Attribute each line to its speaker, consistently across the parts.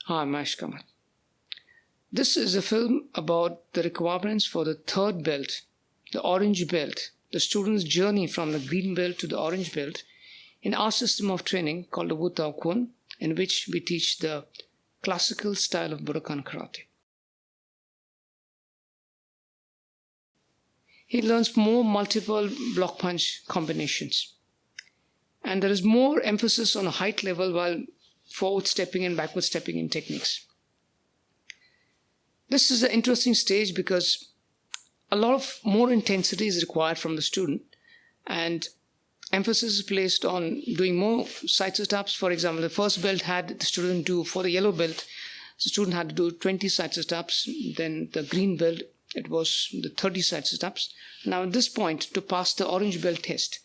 Speaker 1: Hi, I'm Ash Kamat. This is a film about the requirements for the third belt, the orange belt, the student's journey from the green belt to the orange belt in our system of training called the Kwoon, in which we teach the classical style of Budokan karate. He learns more multiple block punch combinations. And there is more emphasis on a height level while forward stepping and backward stepping in techniques. This is an interesting stage because a lot of more intensity is required from the student and emphasis is placed on doing more side sit-ups. For example, the first belt had the student do, for the yellow belt, the student had to do 20 side sit-ups. Then the green belt, it was the 30 side sit-ups. Now at this point, to pass the orange belt test,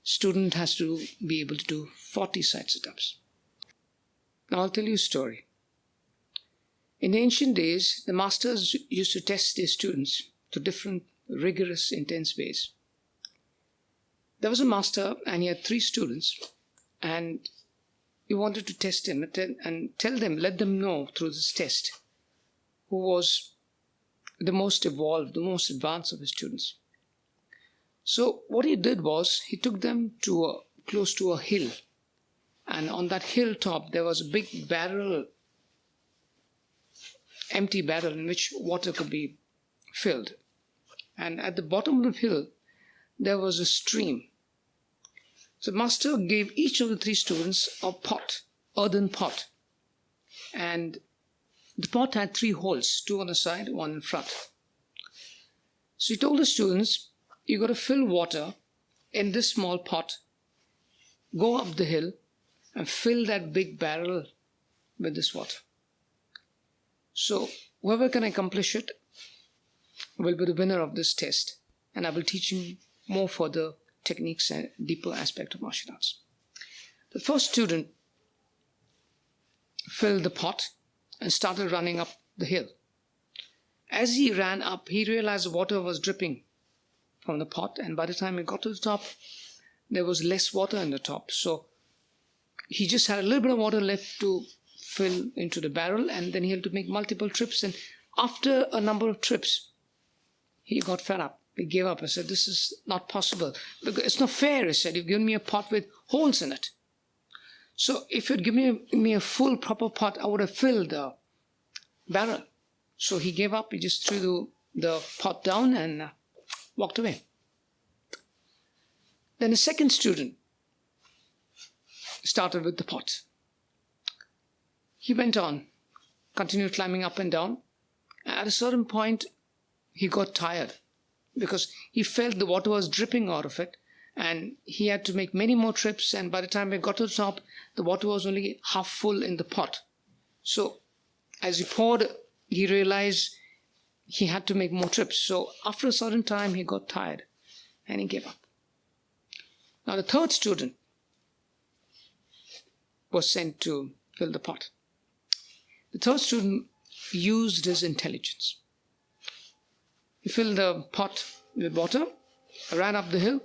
Speaker 1: student has to be able to do 40 side sit-ups. Now I'll tell you a story. In ancient days, the masters used to test their students to different rigorous, intense ways. There was a master and he had 3 students and he wanted to test him and tell them, let them know through this test who was the most evolved, the most advanced of his students. So what he did was he took them to close to a hill, and on that hilltop there was a big barrel, empty barrel in which water could be filled. And at the bottom of the hill there was a stream. So the master gave each of the 3 students a pot, earthen pot. And the pot had 3 holes, 2 on the side, 1 in front. So he told the students, you got to fill water in this small pot, go up the hill and fill that big barrel with this water. So whoever can accomplish it will be the winner of this test, and I will teach him more further techniques and deeper aspect of martial arts. The first student filled the pot and started running up the hill. As he ran up, he realized the water was dripping from the pot, and by the time he got to the top, there was less water in the top. So he just had a little bit of water left to fill into the barrel, and then he had to make multiple trips. And after a number of trips, he got fed up. He gave up. He said, this is not possible. It's not fair, he said. You've given me a pot with holes in it. So if you'd given me a full proper pot, I would have filled the barrel. So he gave up. He just threw the pot down and walked away. Then the second student started with the pot. He went on, continued climbing up and down. At a certain point, he got tired because he felt the water was dripping out of it, and he had to make many more trips, and by the time he got to the top, the water was only half full in the pot. So as he poured, he realized he had to make more trips. So after a certain time, he got tired and he gave up. Now the third student was sent to fill the pot. The third student used his intelligence. He filled the pot with water, ran up the hill,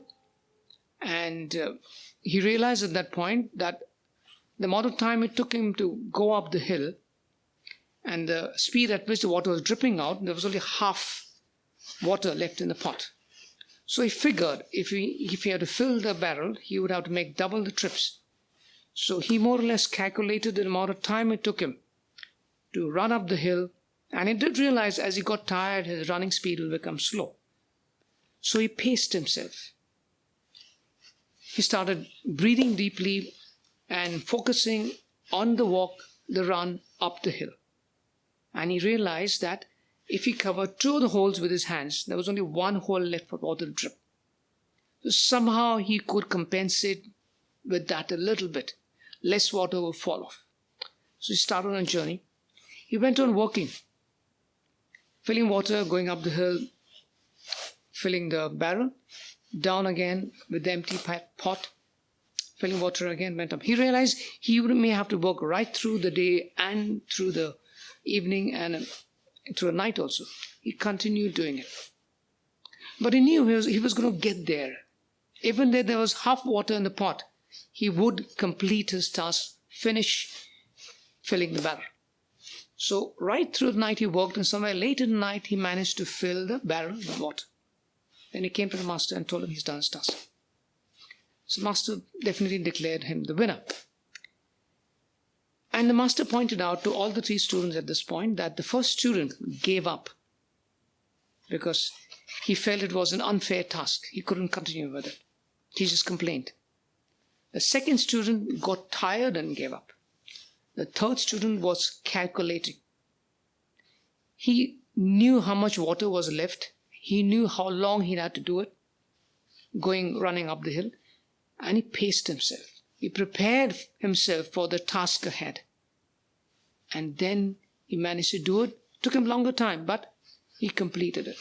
Speaker 1: and he realized at that point that the amount of time it took him to go up the hill and the speed at which the water was dripping out, there was only half water left in the pot. So he figured if he had to fill the barrel, he would have to make double the trips. So he more or less calculated the amount of time it took him to run up the hill, and he did realize as he got tired, his running speed will become slow. So he paced himself. He started breathing deeply and focusing on the walk, the run up the hill. And he realized that if he covered 2 of the holes with his hands, there was only 1 hole left for water to drip. So somehow he could compensate with that a little bit. Less water would fall off. So he started on a journey. He went on working, filling water, going up the hill, filling the barrel, down again with the empty pot, filling water again, went up. He realized he may have to work right through the day and through the evening and through the night also. He continued doing it. But he knew he was going to get there. Even though there was half water in the pot, he would complete his task, finish filling the barrel. So right through the night he worked, and somewhere late in the night he managed to fill the barrel with water. Then he came to the master and told him he's done his task. So master definitely declared him the winner. And the master pointed out to all the 3 students at this point that the first student gave up because he felt it was an unfair task. He couldn't continue with it. He just complained. The second student got tired and gave up. The third student was calculating. He knew how much water was left. He knew how long he had to do it, running up the hill, and he paced himself. He prepared himself for the task ahead. And then he managed to do it. It took him longer time, but he completed it.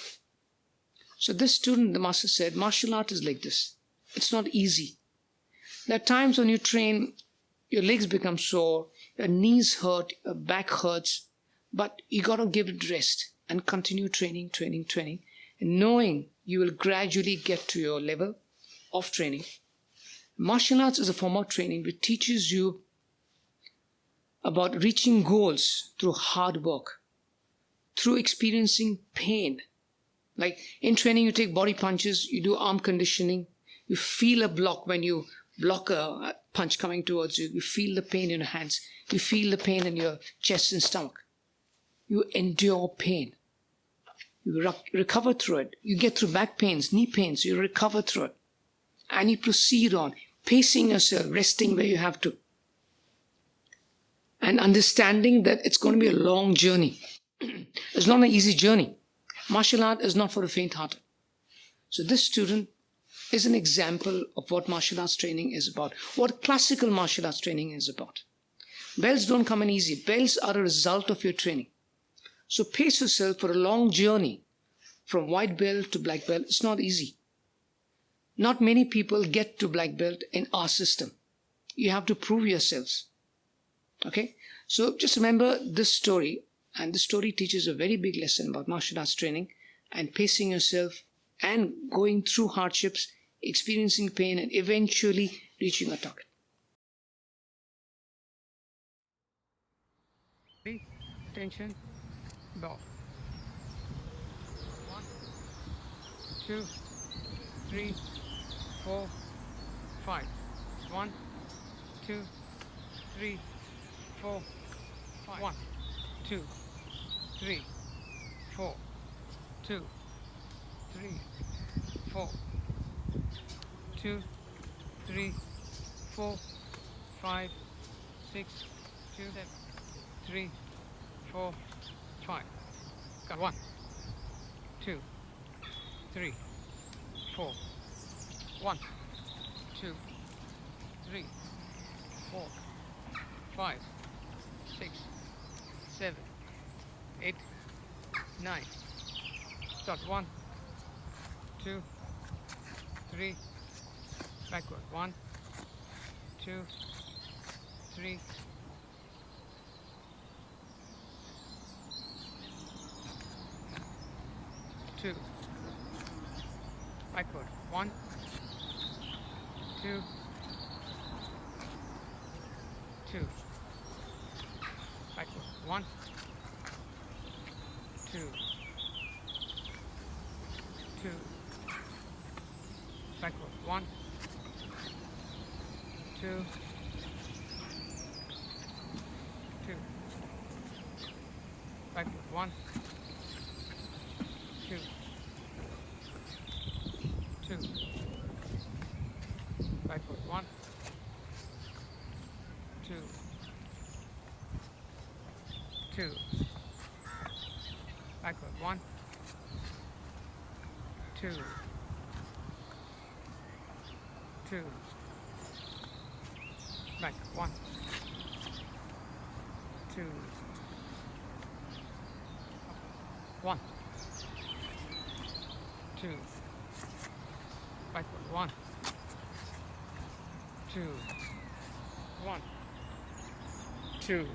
Speaker 1: So this student, the master said, martial art is like this. It's not easy. There are times when you train, your legs become sore, your knees hurt, your back hurts, but you got to give it rest and continue training, and knowing you will gradually get to your level of training. Martial arts is a form of training which teaches you about reaching goals through hard work, through experiencing pain. Like in training, you take body punches, you do arm conditioning, you feel a block when you block a punch coming towards you, you feel the pain in your hands, you feel the pain in your chest and stomach. You endure pain. You recover through it. You get through back pains, knee pains, you recover through it. And you proceed on, pacing yourself, resting where you have to. And understanding that it's going to be a long journey. It's not an easy journey. Martial art is not for the faint-hearted. So this student is an example of what martial arts training is about, what classical martial arts training is about. Belts don't come in easy. Belts are a result of your training. So pace yourself for a long journey from white belt to black belt. It's not easy. Not many people get to black belt in our system. You have to prove yourselves. Okay? So just remember this story, and this story teaches a very big lesson about martial arts training and pacing yourself and going through hardships, experiencing pain, and eventually reaching a target. Tension, bow. 1, 2, 3, 4, 5. 1, 2, 3, 4, 5. 1, 2, 3, 4, 2, 3, 4, 2, 3, 4, 5, 6, 2, 7, 3, 4, 5. Got 1, 2, 3, 4. 1, 2, 3, 4, 5, 6, 7, 8, 9. Start 1, 2, 3. Backward 1, 2, 3. Two. Backward 1, 2, 2. Backward 1, 2, 2. Backward 1, 2, 2. Backward 1, 2, 2. Backward 1, 2, 2. Backward 1, 2, 2. Back 1, 2, 1, 2. Backward 1, 2, 1, 2,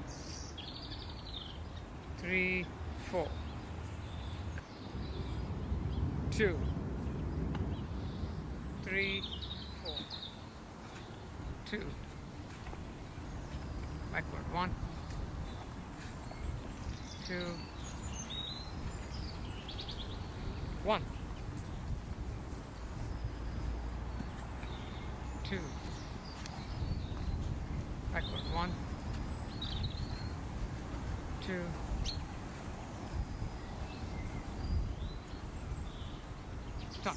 Speaker 1: 3, 4. 2, 3, 4. 2. Backward 1, 2, 1, 2, backward, 1, 2, stop.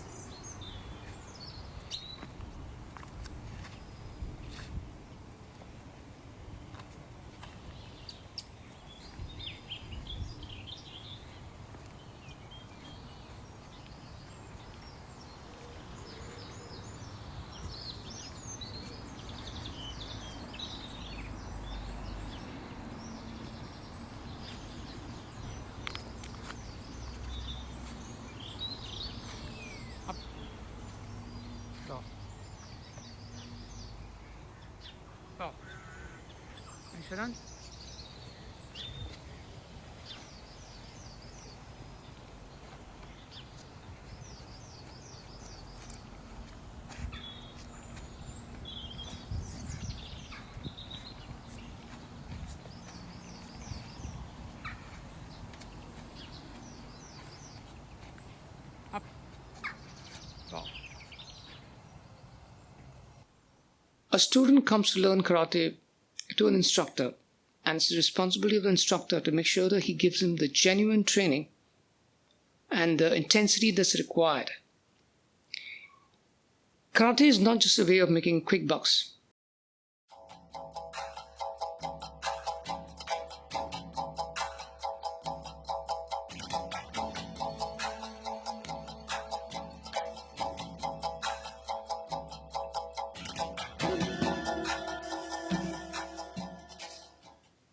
Speaker 1: Up. Stop. Stop. And Shodan. Up. Stop. A student comes to learn karate to an instructor, and it's the responsibility of the instructor to make sure that he gives him the genuine training and the intensity that's required. Karate is not just a way of making quick bucks.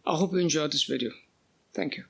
Speaker 1: I hope you enjoyed this video. Thank you.